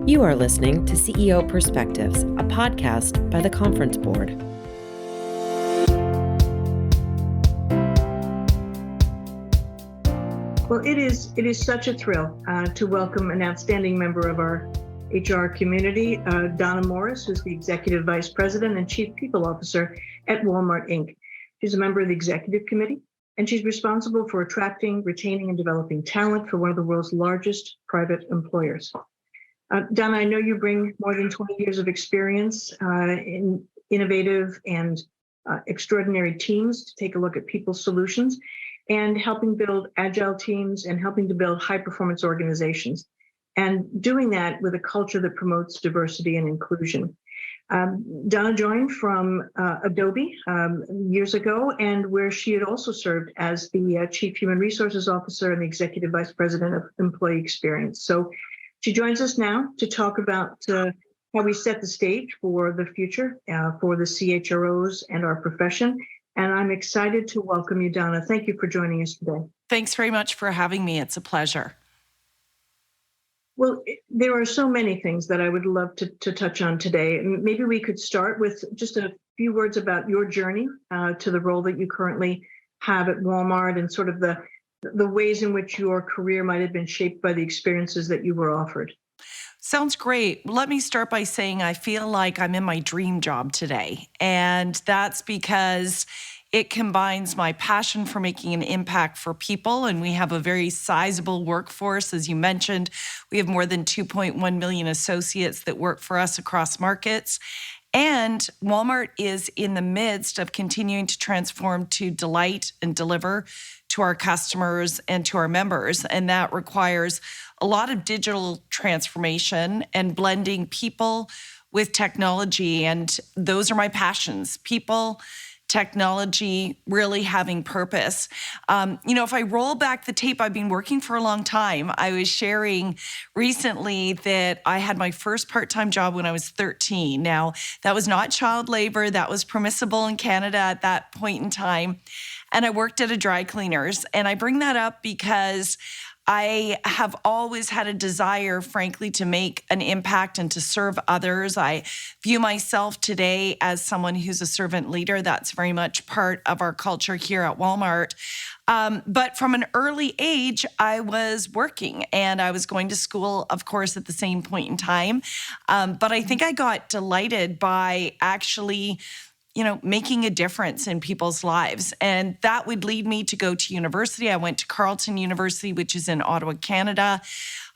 You are listening to CEO Perspectives, a podcast by the Conference Board. Well, it is such a thrill to welcome an outstanding member of our HR community, Donna Morris, who's the Executive Vice President and Chief People Officer at Walmart, Inc. She's a member of the Executive Committee, and she's responsible for attracting, retaining, and developing talent for one of the world's largest private employers. Donna, I know you bring more than 20 years of experience in innovative and extraordinary teams to take a look at people's solutions and helping build agile teams and helping to build high-performance organizations, and doing that with a culture that promotes diversity and inclusion. Donna joined from Adobe years ago, and where she had also served as the Chief Human Resources Officer and the Executive Vice President of Employee Experience. So she joins us now to talk about how we set the stage for the future for the CHROs and our profession. And I'm excited to welcome you, Donna. Thank you for joining us today. Thanks very much for having me. It's a pleasure. Well, there are so many things that I would love to touch on today. Maybe we could start with just a few words about your journey to the role that you currently have at Walmart and sort of the ways in which your career might have been shaped by the experiences that you were offered. Sounds great. Let me start by saying I feel like I'm in my dream job today. And that's because it combines my passion for making an impact for people. And we have a very sizable workforce. As you mentioned, we have more than 2.1 million associates that work for us across markets. And Walmart is in the midst of continuing to transform to delight and deliver to our customers and to our members. And that requires a lot of digital transformation and blending people with technology. And those are my passions: people, technology, really having purpose. If I roll back the tape, I've been working for a long time. I was sharing recently that I had my first part-time job when I was 13. Now, that was not child labor. That was permissible in Canada at that point in time. And I worked at a dry cleaners. And I bring that up because I have always had a desire, frankly, to make an impact and to serve others. I view myself today as someone who's a servant leader. That's very much part of our culture here at Walmart. But from an early age, I was working and I was going to school, of course, at the same point in time. But I think I got delighted by actually making a difference in people's lives. And that would lead me to go to university. I went to Carleton University, which is in Ottawa, Canada.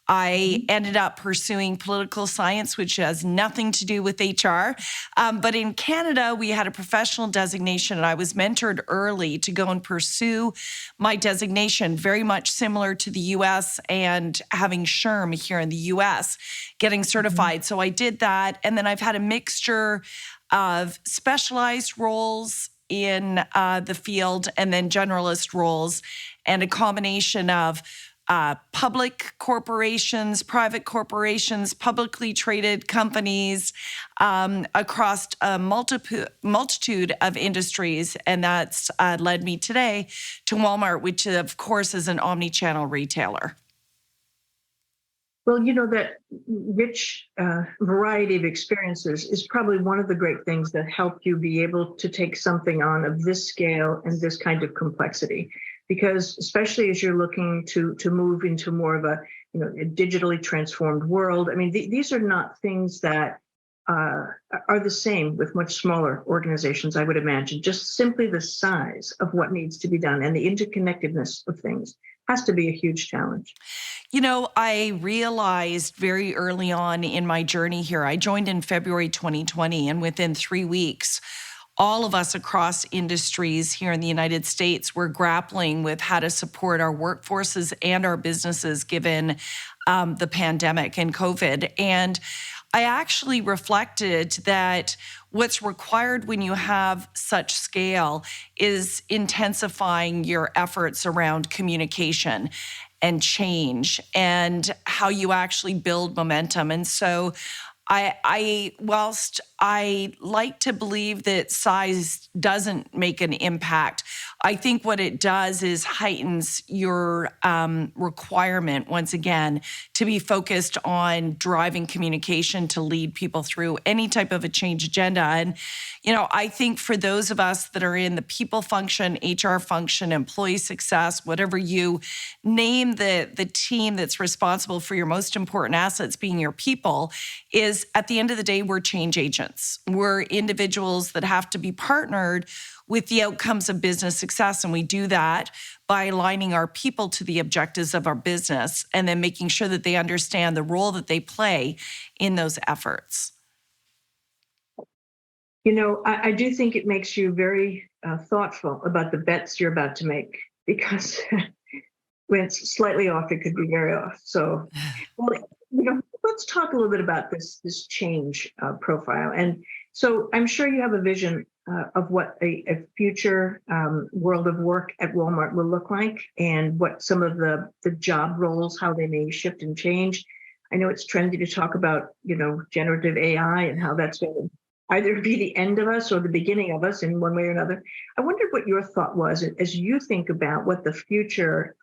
I ended up pursuing political science, which has nothing to do with HR. But in Canada, we had a professional designation, and I was mentored early to go and pursue my designation, very much similar to the U.S. and having SHRM here in the U.S., getting certified. So I did that. And then I've had a mixture of specialized roles in the field and then generalist roles, and a combination of public corporations, private corporations, publicly traded companies across a multitude of industries. And that's led me today to Walmart, which of course is an omni-channel retailer. Well, that rich variety of experiences is probably one of the great things that help you be able to take something on of this scale and this kind of complexity. Because especially as you're looking to move into more of a digitally transformed world, I mean, these are not things that are the same with much smaller organizations, I would imagine. Just simply the size of what needs to be done and the interconnectedness of things has to be a huge challenge. I realized very early on in my journey here, I joined in February 2020, and within 3 weeks, all of us across industries here in the United States were grappling with how to support our workforces and our businesses given the pandemic and COVID. And I actually reflected that what's required when you have such scale is intensifying your efforts around communication and change and how you actually build momentum. And so Whilst I like to believe that size doesn't make an impact, I think what it does is heightens your requirement, once again, to be focused on driving communication to lead people through any type of a change agenda. And, I think for those of us that are in the people function, HR function, employee success, whatever you name the team that's responsible for your most important assets being your people, is at the end of the day, we're change agents. We're individuals that have to be partnered with the outcomes of business success. And we do that by aligning our people to the objectives of our business and then making sure that they understand the role that they play in those efforts. I do think it makes you very thoughtful about the bets you're about to make, because when it's slightly off, it could be very off. So, let's talk a little bit about this change profile. And so I'm sure you have a vision of what a future world of work at Walmart will look like, and what some of the job roles, how they may shift and change. I know it's trendy to talk about, generative AI and how that's going to either be the end of us or the beginning of us in one way or another. I wondered what your thought was as you think about what the future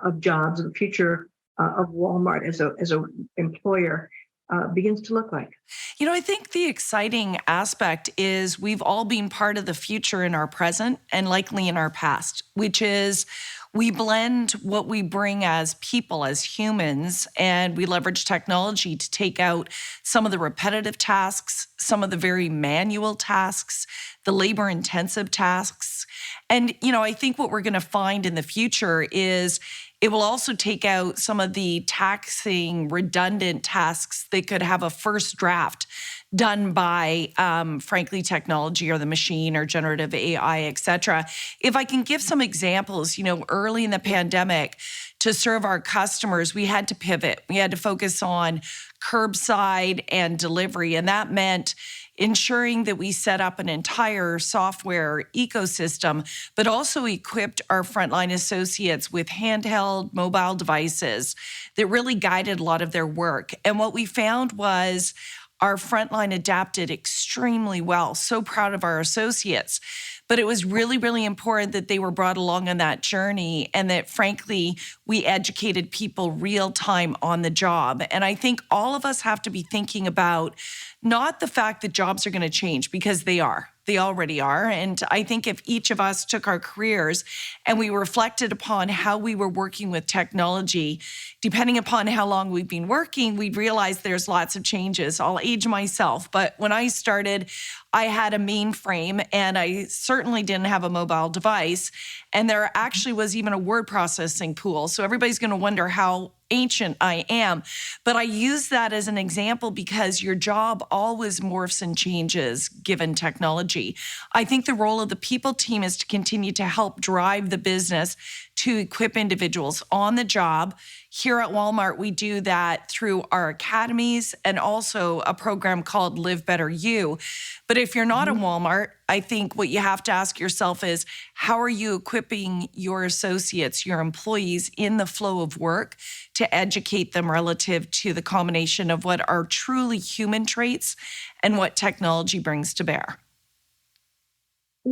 of jobs, the future of Walmart as a employer begins to look like. I think the exciting aspect is we've all been part of the future in our present and likely in our past, which is we blend what we bring as people, as humans, and we leverage technology to take out some of the repetitive tasks, some of the very manual tasks, the labor-intensive tasks. And, I think what we're going to find in the future is it will also take out some of the taxing, redundant tasks that could have a first draft done by, frankly, technology or the machine or generative AI, et cetera. If I can give some examples, early in the pandemic, to serve our customers, we had to pivot. We had to focus on curbside and delivery, and that meant ensuring that we set up an entire software ecosystem, but also equipped our frontline associates with handheld mobile devices that really guided a lot of their work. And what we found was our frontline adapted extremely well. So proud of our associates. But it was really, really important that they were brought along on that journey and that, frankly, we educated people real time on the job. And I think all of us have to be thinking about not the fact that jobs are going to change, because they are. They already are. And I think if each of us took our careers and we reflected upon how we were working with technology, depending upon how long we've been working, we'd realize there's lots of changes. I'll age myself, but when I started, I had a mainframe and I certainly didn't have a mobile device. And there actually was even a word processing tool. So everybody's going to wonder how ancient I am. But I use that as an example because your job always morphs and changes given technology. I think the role of the people team is to continue to help drive the business to equip individuals on the job. Here at Walmart, we do that through our academies and also a program called Live Better You. But if you're not at Walmart, I think what you have to ask yourself is, how are you equipping your associates, your employees in the flow of work to educate them relative to the combination of what are truly human traits and what technology brings to bear?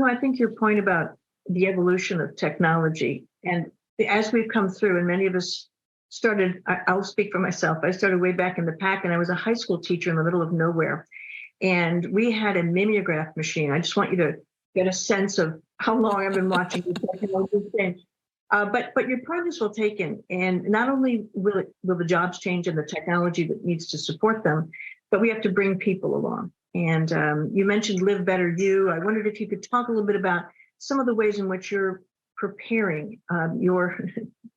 I think your point about the evolution of technology, and as we've come through, and many of us started, I'll speak for myself, I started way back in the pack, and I was a high school teacher in the middle of nowhere. And we had a mimeograph machine. I just want you to get a sense of how long I've been watching the technology change. But your point is well taken. And not only will the jobs change and the technology that needs to support them, but we have to bring people along. And you mentioned Live Better You. I wondered if you could talk a little bit about some of the ways in which you're preparing your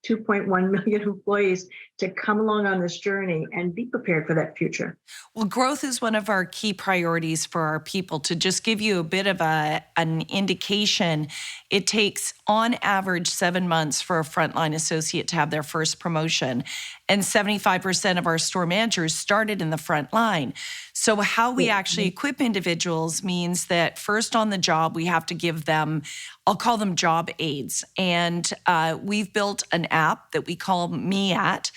2.1 million employees to come along on this journey and be prepared for that future. Well, growth is one of our key priorities for our people. To just give you a bit of an indication, it takes on average 7 months for a frontline associate to have their first promotion. And 75% of our store managers started in the front line. So how we actually equip individuals means that first on the job, we have to give them, I'll call them job aids. And we've built an app that we call Me At.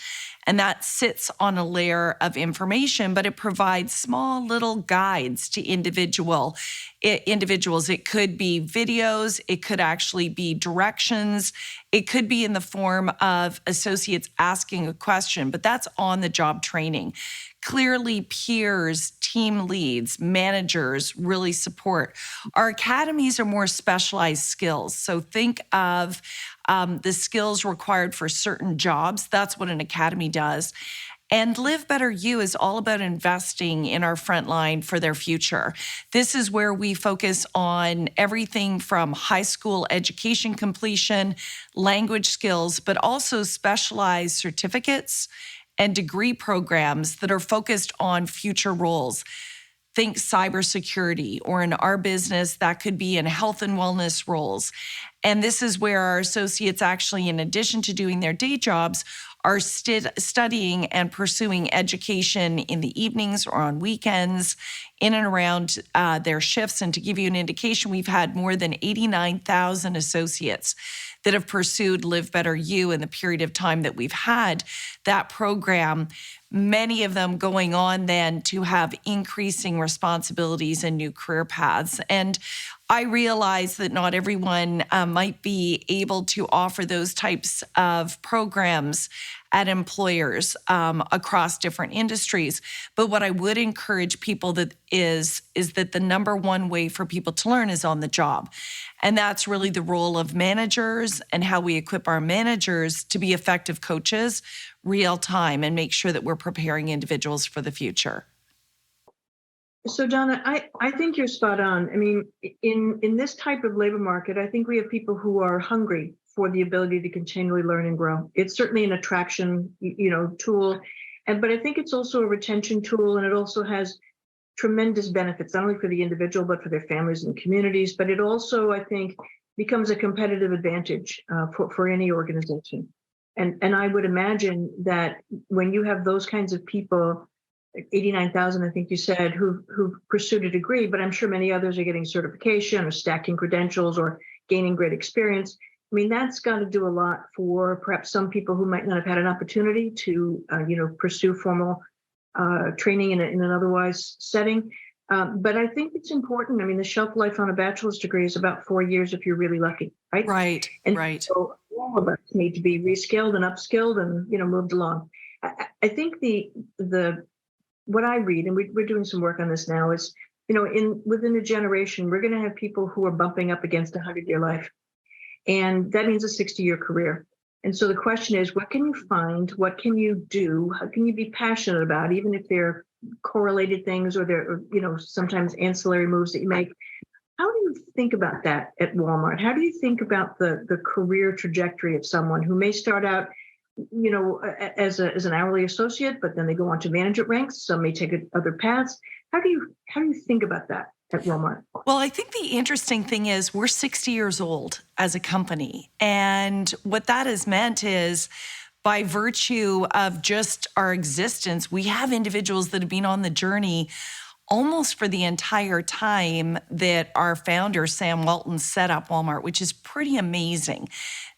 And that sits on a layer of information, but it provides small little guides to individuals. It could be videos, it could actually be directions, it could be in the form of associates asking a question, but that's on the job training. Clearly, peers, team leads, managers really support. Our academies are more specialized skills. So think of the skills required for certain jobs. That's what an academy does. And Live Better You is all about investing in our frontline for their future. This is where we focus on everything from high school education completion, language skills, but also specialized certificates and degree programs that are focused on future roles. Think cybersecurity, or in our business, that could be in health and wellness roles. And this is where our associates actually, in addition to doing their day jobs, are studying and pursuing education in the evenings or on weekends, in and around their shifts. And to give you an indication, we've had more than 89,000 associates that have pursued Live Better You in the period of time that we've had that program, many of them going on then to have increasing responsibilities and new career paths. And I realize that not everyone might be able to offer those types of programs at employers across different industries. But what I would encourage people that is that the number one way for people to learn is on the job. And that's really the role of managers and how we equip our managers to be effective coaches real time and make sure that we're preparing individuals for the future. So Donna, I think you're spot on. I mean, in this type of labor market, I think we have people who are hungry for the ability to continually learn and grow. It's certainly an attraction, tool, but I think it's also a retention tool, and it also has tremendous benefits, not only for the individual, but for their families and communities. But it also, I think, becomes a competitive advantage for any organization. And I would imagine that when you have those kinds of people, 89,000, I think you said, who pursued a degree, but I'm sure many others are getting certification or stacking credentials or gaining great experience. I mean, that's got to do a lot for perhaps some people who might not have had an opportunity to, pursue formal training in an otherwise setting. But I think it's important. I mean, the shelf life on a bachelor's degree is about 4 years if you're really lucky, right? Right, right. So all of us need to be reskilled and upskilled and, moved along. I think what I read, and we're doing some work on this now, is, within a generation, we're going to have people who are bumping up against a 100-year life. And that means a 60-year career. And so the question is, what can you find? What can you do? How can you be passionate about, even if they're correlated things or they're, sometimes ancillary moves that you make? How do you think about that at Walmart? How do you think about the career trajectory of someone who may start out, as an hourly associate, but then they go on to management ranks? Some may take other paths. How do you think about that at Walmart? Well, I think the interesting thing is we're 60 years old as a company. And what that has meant is, by virtue of just our existence, we have individuals that have been on the journey almost for the entire time that our founder, Sam Walton, set up Walmart, which is pretty amazing.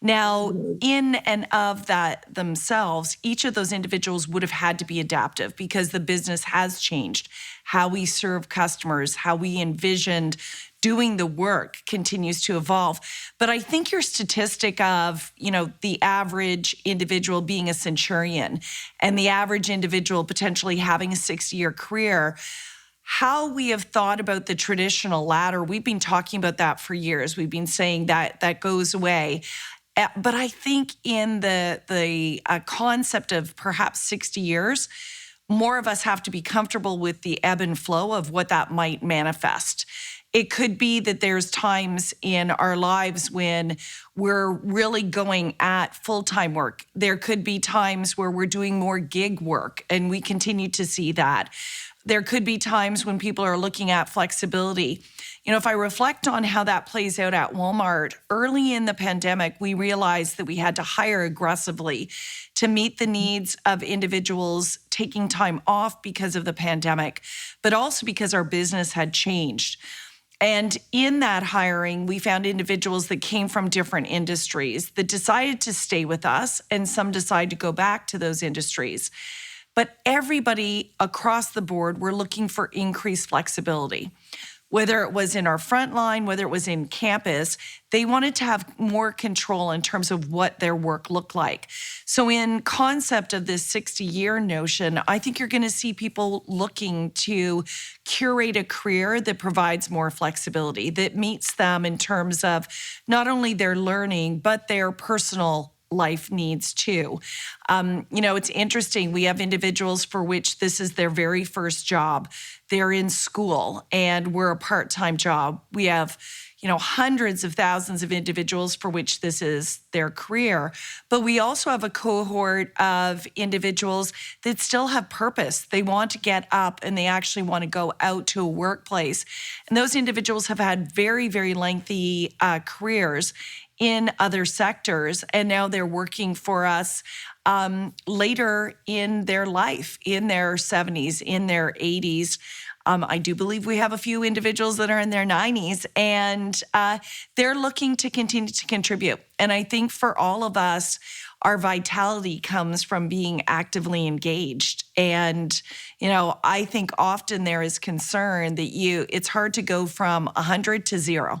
Now, in and of that themselves, each of those individuals would have had to be adaptive because the business has changed. How we serve customers, how we envisioned doing the work continues to evolve. But I think your statistic of, the average individual being a centurion and the average individual potentially having a 60-year career, how we have thought about the traditional ladder, we've been talking about that for years. We've been saying that goes away. But I think in the concept of perhaps 60 years, more of us have to be comfortable with the ebb and flow of what that might manifest. It could be that there's times in our lives when we're really going at full-time work. There could be times where we're doing more gig work, and we continue to see that. There could be times when people are looking at flexibility. If I reflect on how that plays out at Walmart, early in the pandemic, we realized that we had to hire aggressively to meet the needs of individuals taking time off because of the pandemic, but also because our business had changed. And in that hiring, we found individuals that came from different industries that decided to stay with us, and some decided to go back to those industries. But everybody across the board were looking for increased flexibility. Whether it was in our front line, whether it was in campus, they wanted to have more control in terms of what their work looked like. So in concept of this 60-year notion, I think you're going to see people looking to curate a career that provides more flexibility, that meets them in terms of not only their learning, but their personal life needs too. It's interesting. We have individuals for which this is their very first job. They're in school and we're a part-time job. We have, hundreds of thousands of individuals for which this is their career. But we also have a cohort of individuals that still have purpose. They want to get up and they actually want to go out to a workplace. And those individuals have had very, very lengthy careers in other sectors, and now they're working for us later in their life, in their 70s, in their 80s. I do believe we have a few individuals that are in their 90s, and they're looking to continue to contribute. And I think for all of us, our vitality comes from being actively engaged. And, I think often there is concern that it's hard to go from 100 to 0.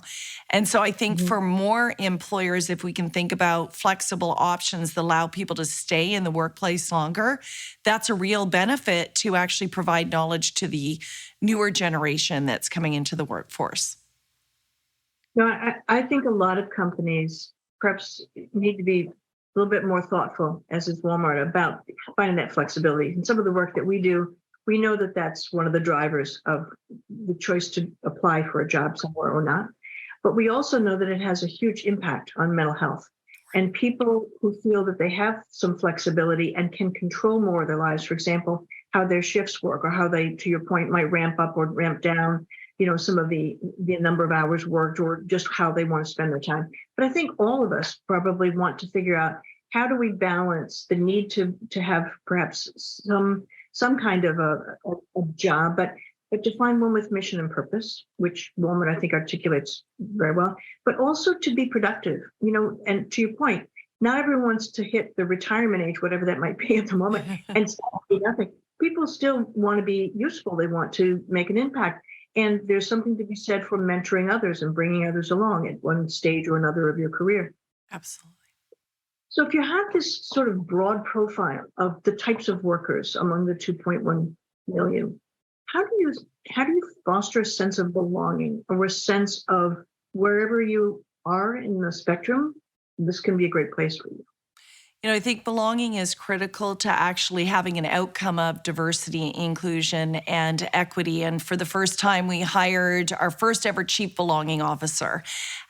And so I think for more employers, if we can think about flexible options that allow people to stay in the workplace longer, that's a real benefit to actually provide knowledge to the newer generation that's coming into the workforce. I think a lot of companies perhaps need to be a little bit more thoughtful, as is Walmart, about finding that flexibility. And some of the work that we do, we know that that's one of the drivers of the choice to apply for a job somewhere or not. But we also know that it has a huge impact on mental health. And people who feel that they have some flexibility and can control more of their lives, for example, how their shifts work or how they, to your point, might ramp up or ramp down, some of the number of hours worked or just how they want to spend their time. But I think all of us probably want to figure out, how do we balance the need to have perhaps some kind of a job, but to find one with mission and purpose, which Walmart, I think, articulates very well, but also to be productive, and to your point, not everyone wants to hit the retirement age, whatever that might be at the moment, and do nothing. People still want to be useful. They want to make an impact. And there's something to be said for mentoring others and bringing others along at one stage or another of your career. Absolutely. So if you have this sort of broad profile of the types of workers among the 2.1 million, how do you foster a sense of belonging or a sense of wherever you are in the spectrum, this can be a great place for you? I think belonging is critical to actually having an outcome of diversity, inclusion, and equity. And for the first time, we hired our first ever chief belonging officer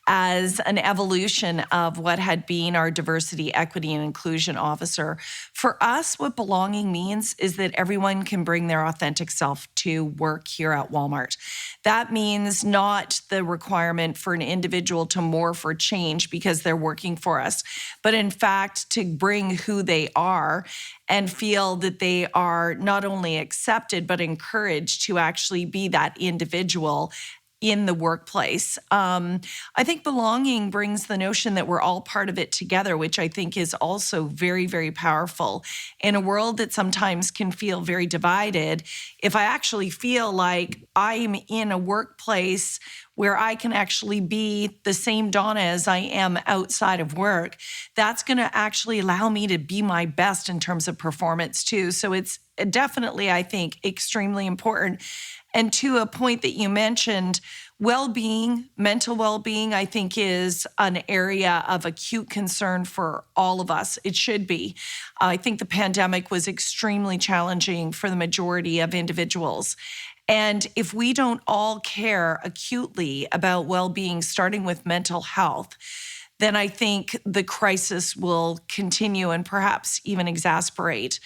as an evolution of what had been our diversity, equity, and inclusion officer. For us, what belonging means is that everyone can bring their authentic self to work here at Walmart. That means not the requirement for an individual to morph or change because they're working for us, but in fact, to bring who they are and feel that they are not only accepted, but encouraged to actually be that individual in the workplace. I think belonging brings the notion that we're all part of it together, which I think is also very, very powerful. In a world that sometimes can feel very divided, if I actually feel like I'm in a workplace where I can actually be the same Donna as I am outside of work, that's going to actually allow me to be my best in terms of performance too. So it's definitely, I think, extremely important. And to a point that you mentioned, well-being, mental well-being, I think is an area of acute concern for all of us. It should be. I think the pandemic was extremely challenging for the majority of individuals. And if we don't all care acutely about well-being, starting with mental health, then I think the crisis will continue and perhaps even exacerbate.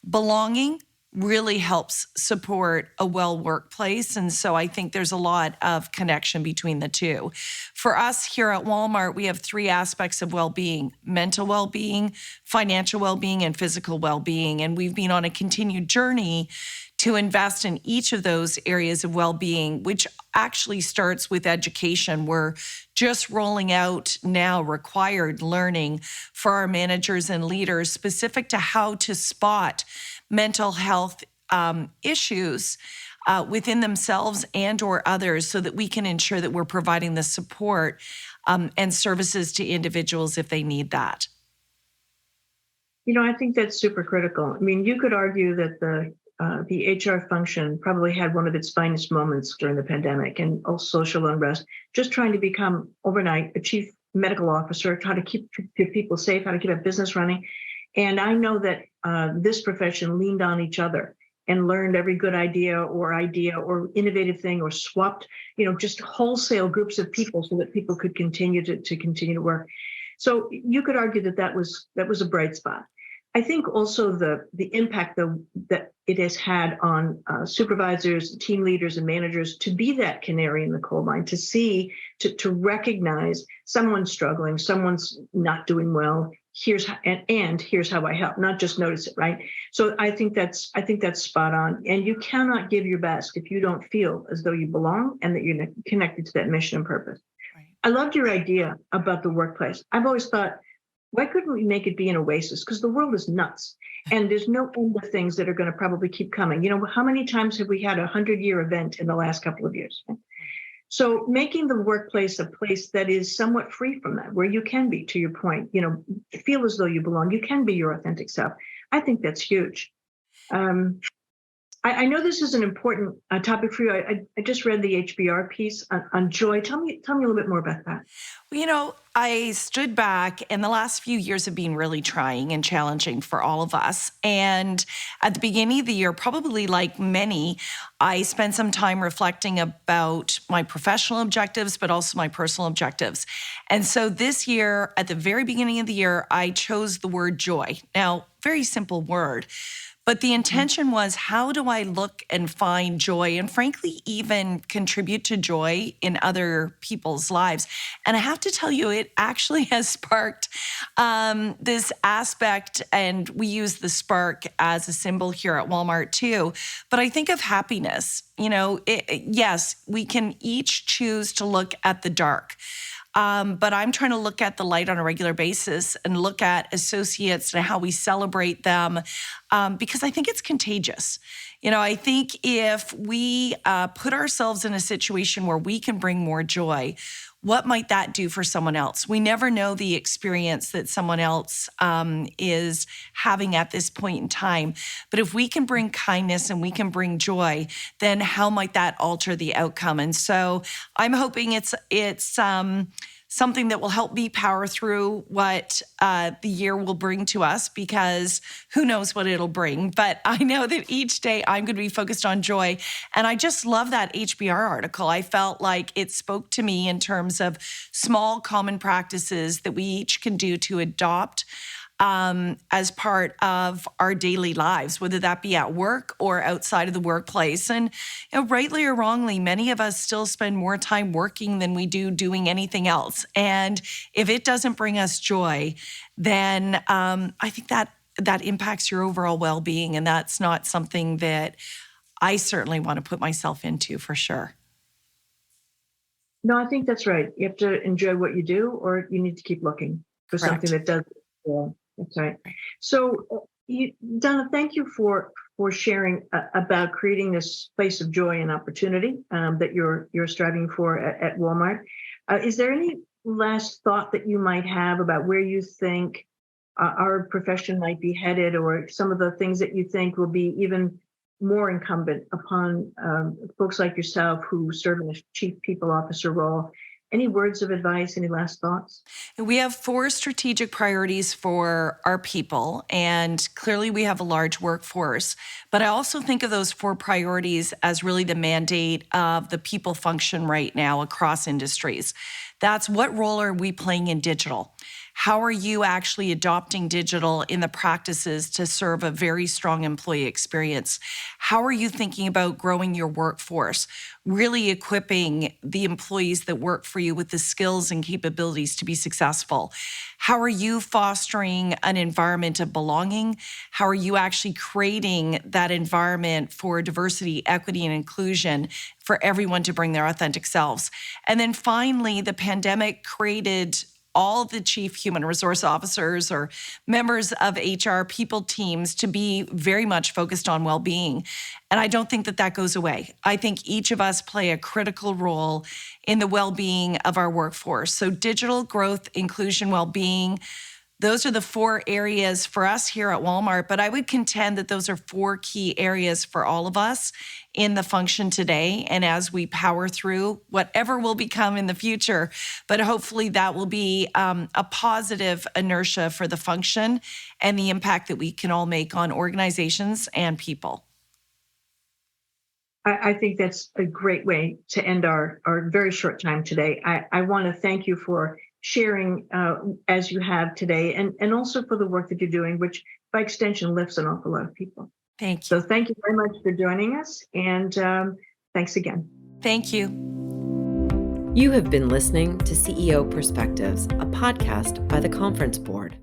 Belonging really helps support a well workplace. And so I think there's a lot of connection between the two. For us here at Walmart, we have three aspects of well-being: mental well-being, financial well-being, and physical well-being. And we've been on a continued journey to invest in each of those areas of well-being, which actually starts with education. We're just rolling out now required learning for our managers and leaders specific to how to spot mental health issues within themselves and or others, so that we can ensure that we're providing the support and services to individuals if they need that. I think that's super critical. I mean, you could argue that the HR function probably had one of its finest moments during the pandemic and all social unrest, just trying to become overnight a chief medical officer, try to keep people safe, how to keep a business running. And I know that this profession leaned on each other and learned every good idea or innovative thing, or swapped, just wholesale groups of people so that people could continue to work. So you could argue that was a bright spot. I think also the impact that it has had on supervisors, team leaders, and managers to be that canary in the coal mine, to recognize someone's struggling, someone's not doing well. Here's how I help, not just notice it, right? So I think that's spot on. And you cannot give your best if you don't feel as though you belong and that you're connected to that mission and purpose. Right. I loved your idea about the workplace. I've always thought, why couldn't we make it be an oasis? Because the world is nuts, and there's no end of things that are going to probably keep coming. How many times have we had a 100-year event in the last couple of years? So making the workplace a place that is somewhat free from that, where you can be, to your point, feel as though you belong, you can be your authentic self. I think that's huge. I know this is an important topic for you. I just read the HBR piece on joy. Tell me a little bit more about that. Well, I stood back, and the last few years have been really trying and challenging for all of us. And at the beginning of the year, probably like many, I spent some time reflecting about my professional objectives, but also my personal objectives. And so this year, at the very beginning of the year, I chose the word joy. Now, very simple word. But the intention was, how do I look and find joy, and frankly, even contribute to joy in other people's lives? And I have to tell you, it actually has sparked this aspect, and we use the spark as a symbol here at Walmart too. But I think of happiness. Yes, we can each choose to look at the dark. But I'm trying to look at the light on a regular basis and look at associates and how we celebrate them, because I think it's contagious. I think if we put ourselves in a situation where we can bring more joy, what might that do for someone else? We never know the experience that someone else is having at this point in time. But if we can bring kindness and we can bring joy, then how might that alter the outcome? And so I'm hoping it's something that will help me power through what the year will bring to us, because who knows what it'll bring. But I know that each day I'm going to be focused on joy. And I just love that HBR article. I felt like it spoke to me in terms of small common practices that we each can do to adopt as part of our daily lives, whether that be at work or outside of the workplace. And rightly or wrongly, many of us still spend more time working than we do doing anything else. And if it doesn't bring us joy, then I think that impacts your overall well-being. And that's not something that I certainly want to put myself into, for sure. No, I think that's right. You have to enjoy what you do, or you need to keep looking for Correct. Something that does. Yeah, that's right. So, Donna, thank you for sharing about creating this place of joy and opportunity that you're striving for at Walmart. Is there any last thought that you might have about where you think our profession might be headed, or some of the things that you think will be even more incumbent upon folks like yourself who serve in a chief people officer role? Any words of advice, any last thoughts? We have 4 strategic priorities for our people, and clearly we have a large workforce. But I also think of those 4 priorities as really the mandate of the people function right now across industries. That's, what role are we playing in digital? How are you actually adopting digital in the practices to serve a very strong employee experience? How are you thinking about growing your workforce, really equipping the employees that work for you with the skills and capabilities to be successful? How are you fostering an environment of belonging? How are you actually creating that environment for diversity, equity, and inclusion for everyone to bring their authentic selves? And then finally, the pandemic created all the chief human resource officers or members of HR people teams to be very much focused on well-being. And I don't think that goes away. I think each of us play a critical role in the well-being of our workforce. So digital growth, inclusion, well-being, those are the 4 areas for us here at Walmart, but I would contend that those are 4 key areas for all of us in the function today and as we power through whatever will become in the future. But hopefully that will be a positive inertia for the function and the impact that we can all make on organizations and people. I think that's a great way to end our very short time today. I want to thank you for sharing as you have today, and also for the work that you're doing, which by extension lifts an awful lot of people. Thank you. So thank you very much for joining us, and thanks again. Thank you. You have been listening to CEO Perspectives, a podcast by the Conference Board.